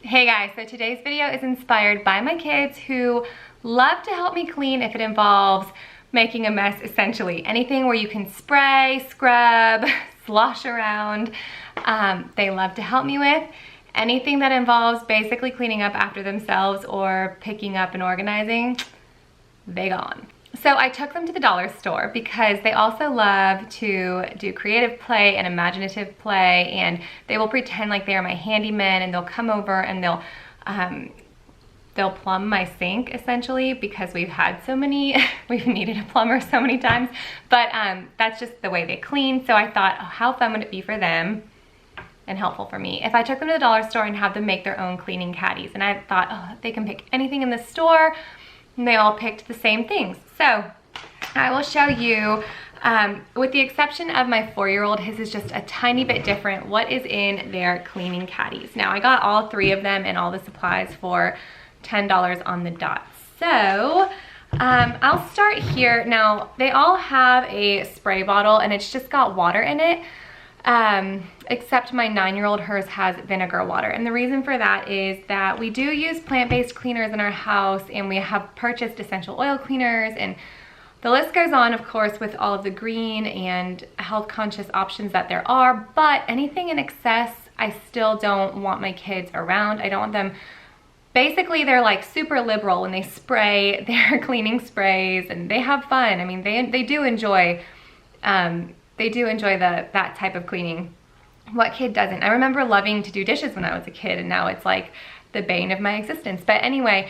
Hey guys, so today's video is inspired by my kids who love to help me clean if it involves making a mess, essentially. Anything where you can spray, scrub, slosh around, they love to help me with. Anything that involves basically cleaning up after themselves or picking up and organizing, they gone. So I took them to the dollar store because they also love to do creative play and imaginative play, and they will pretend like they're my handyman, and they'll come over and they'll plumb my sink essentially, because we've had so many, we've needed a plumber so many times, but that's just the way they clean. So I thought, oh, how fun would it be for them and helpful for me if I took them to the dollar store and have them make their own cleaning caddies. And I thought, oh, they can pick anything in the store, and they all picked the same things. So I will show you, with the exception of my 4-year-old, his is just a tiny bit different, what is in their cleaning caddies. Now I got all 3 of them and all the supplies for $10 on the dot. So I'll start here. Now they all have a spray bottle and it's just got water in it. Except my 9-year-old, hers has vinegar water. And the reason for that is that we do use plant-based cleaners in our house, and we have purchased essential oil cleaners, and the list goes on, of course, with all of the green and health conscious options that there are, but anything in excess, I still don't want my kids around. I don't want them, basically they're like super liberal when they spray their cleaning sprays, and they have fun. I mean, they do enjoy that type of cleaning. What kid doesn't? I remember loving to do dishes when I was a kid, and now it's like the bane of my existence. But anyway,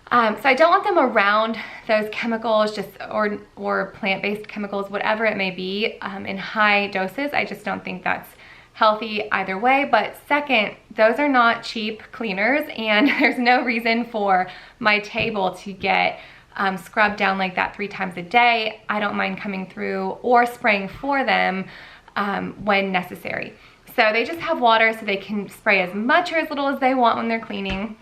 so I don't want them around those chemicals, or plant-based chemicals, whatever it may be, in high doses. I just don't think that's healthy either way. But second, those are not cheap cleaners, and there's no reason for my table to get scrubbed down like that 3 times a day. I don't mind coming through or spraying for them when necessary. So they just have water, so they can spray as much or as little as they want when they're cleaning.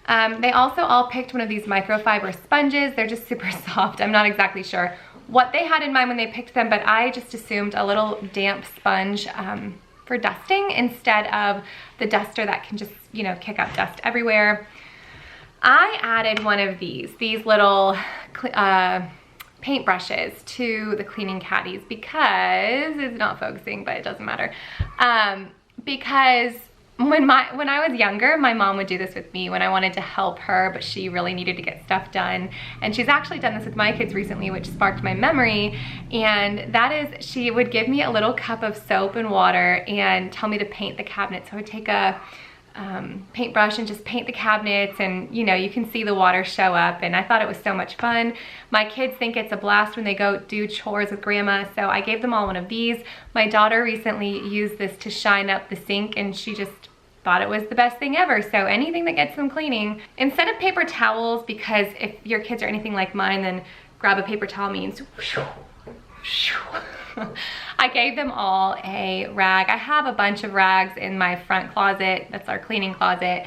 They also all picked one of these microfiber sponges. They're just super soft. I'm not exactly sure what they had in mind when they picked them, but I just assumed a little damp sponge for dusting instead of the duster that can just, you know, kick up dust everywhere. I added one of these little paint brushes to the cleaning caddies because it's not focusing, but it doesn't matter. Because when I was younger, my mom would do this with me when I wanted to help her, but she really needed to get stuff done. And she's actually done this with my kids recently, which sparked my memory. And that is, she would give me a little cup of soap and water and tell me to paint the cabinet. So I would take a paintbrush and just paint the cabinets, and you know, you can see the water show up, and I thought it was so much fun. My kids think it's a blast when they go do chores with grandma, so I gave them all one of these. My daughter recently used this to shine up the sink, and she just thought it was the best thing ever. So anything that gets them cleaning, instead of paper towels, because if your kids are anything like mine, then grab a paper towel means I gave them all a rag. I have a bunch of rags in my front closet. That's our cleaning closet.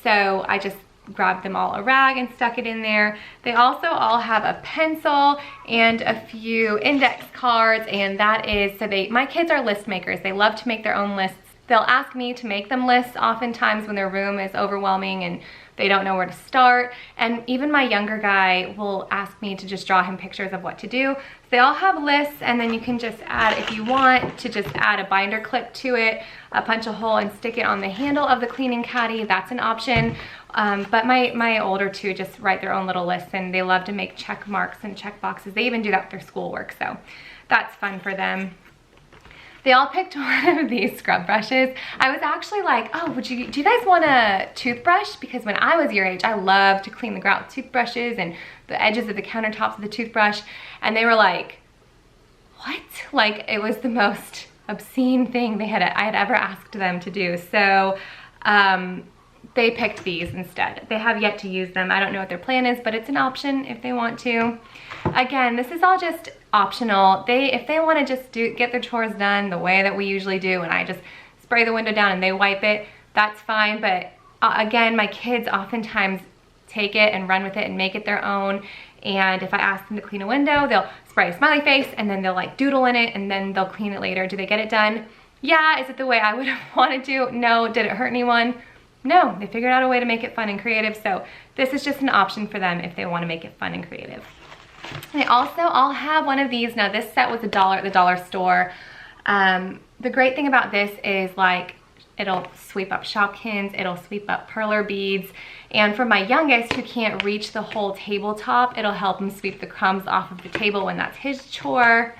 So I just grabbed them all a rag and stuck it in there. They also all have a pencil and a few index cards, and that is, so my kids are list makers. They love to make their own lists. They'll ask me to make them lists oftentimes when their room is overwhelming and they don't know where to start. And even my younger guy will ask me to just draw him pictures of what to do. So they all have lists, and then you can just add, if you want to just add a binder clip to it, punch a hole and stick it on the handle of the cleaning caddy. That's an option. But my older 2 just write their own little lists, and they love to make check marks and check boxes. They even do that with their schoolwork, so that's fun for them. They all picked one of these scrub brushes. I was actually like, oh, do you guys want a toothbrush? Because when I was your age, I loved to clean the grout with toothbrushes and the edges of the countertops with the toothbrush. And they were like, what? Like, it was the most obscene thing I had ever asked them to do. So they picked these instead. They have yet to use them. I don't know what their plan is, but it's an option if they want to. Again, this is all just optional. If they want to just get their chores done the way that we usually do, and I just spray the window down and they wipe it, that's fine. But again, my kids oftentimes take it and run with it and make it their own. And if I ask them to clean a window, they'll spray a smiley face and then they'll like doodle in it, and then they'll clean it later. Do they get it done? Yeah, is it the way I would have wanted to? No. Did it hurt anyone? No. They figured out a way to make it fun and creative, so this is just an option for them if they want to make it fun and creative. I'll have one of these. Now this set was $1 at the dollar store. The great thing about this is like it'll sweep up Shopkins, it'll sweep up perler beads, and for my youngest who can't reach the whole tabletop, it'll help him sweep the crumbs off of the table when that's his chore.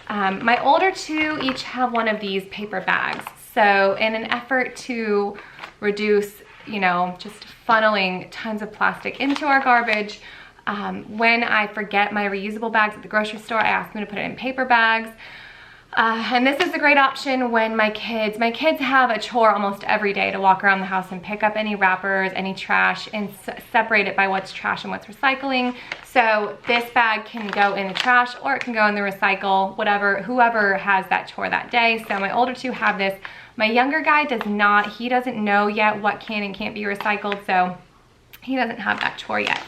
My older two each have one of these paper bags. So in an effort to reduce, you know, just funneling tons of plastic into our garbage, when I forget my reusable bags at the grocery store, I ask them to put it in paper bags. And this is a great option when my kids have a chore almost every day to walk around the house and pick up any wrappers, any trash, and separate it by what's trash and what's recycling. So this bag can go in the trash or it can go in the recycle, whoever has that chore that day. So my older two have this. My younger guy does not. He doesn't know yet what can and can't be recycled, so he doesn't have that chore yet.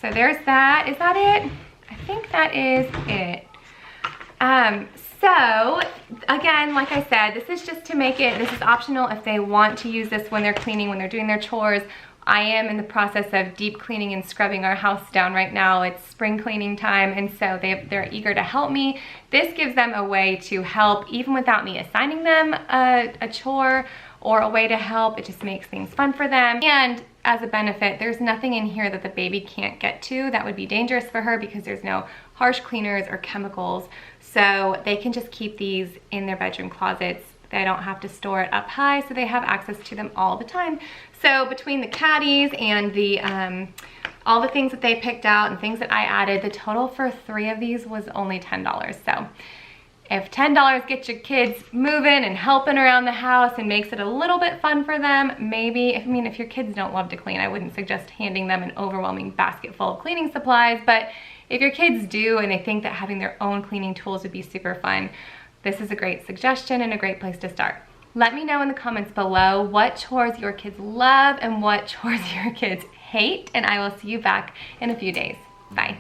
So there's that. Is that it? I think that is it. So again, like I said, this is just to make it, this is optional if they want to use this when they're cleaning, when they're doing their chores. I am in the process of deep cleaning and scrubbing our house down right now. It's spring cleaning time, and so they're eager to help me. This gives them a way to help even without me assigning them a chore or a way to help. It just makes things fun for them. And as a benefit, there's nothing in here that the baby can't get to that would be dangerous for her because there's no harsh cleaners or chemicals. So they can just keep these in their bedroom closets. They don't have to store it up high, so they have access to them all the time. So between the caddies and the all the things that they picked out and things that I added, the total for 3 of these was only $10. So if $10 gets your kids moving and helping around the house and makes it a little bit fun for them, maybe, if your kids don't love to clean, I wouldn't suggest handing them an overwhelming basket full of cleaning supplies, but if your kids do and they think that having their own cleaning tools would be super fun, this is a great suggestion and a great place to start. Let me know in the comments below what chores your kids love and what chores your kids hate, and I will see you back in a few days. Bye.